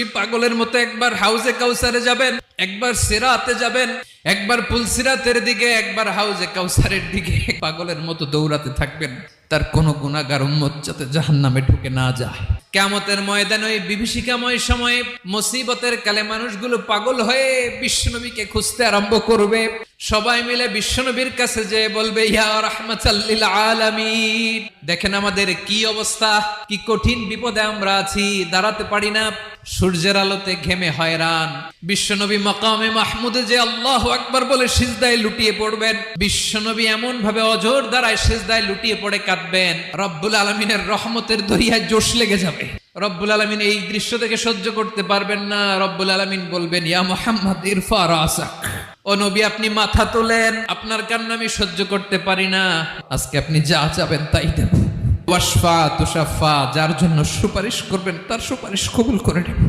বিশ্বনবী পাগলের মতো একবার হাউজে কাউসারে যাবেন, একবার সিরাতে যাবেন, একবার পুলসিরাতের দিকে, একবার হাউজে কাউসারের দিকে পাগলের মতো দৌড়াতে থাকবেন। তার কোন গুনাহগার উম্মত যাতে জাহান্নামে ঢুকে না যায়। কিয়ামতের ময়দানে ওই বিভীষিকাময় সময়ে মুসিবতের কালে মানুষগুলো পাগল হয়ে বিশ্বনবীকে খুঁজতে আরম্ভ করবে। সবাই মিলে বিশ্বনবীর কাছে যেয়ে বলবে, ইয়া রাহমাতাল লিল আলামিন, দেখেন আমাদের কি অবস্থা, কি কঠিন বিপদে আমরা আছি, দাঁড়াতে পারি না, সূর্যের আলোতে ঘেমে হয়রান। বিশ্বনবী মাকামে মাহমুদে যে আল্লাহু আকবার বলে সিজদায় লুটিয়ে পড়বেন, বিশ্বনবী এমন ভাবে অজর দ্বারায় সিজদায় লুটিয়ে পড়ে কাঁদবেন, রব্বুল আলামিনের রহমতের দরিয়ায় জোশ লেগে যাবে। রব্বুল আলামিন এই দৃশ্য থেকে সহ্য করতে পারবেন না। রব্বুল আলামিন বলবেন, ইয়া মুহাম্মদ ইরফা রাসাক, ও নবী আপনি মাথা তোলেন, আপনার কান্না আমি সহ্য করতে পারি না, আজকে আপনি যা চাবেন তাই দেব। ওয়াশফা তুশাফা, যার জন্য সুপারিশ করবেন তার সুপারিশ কবুল করে নেব।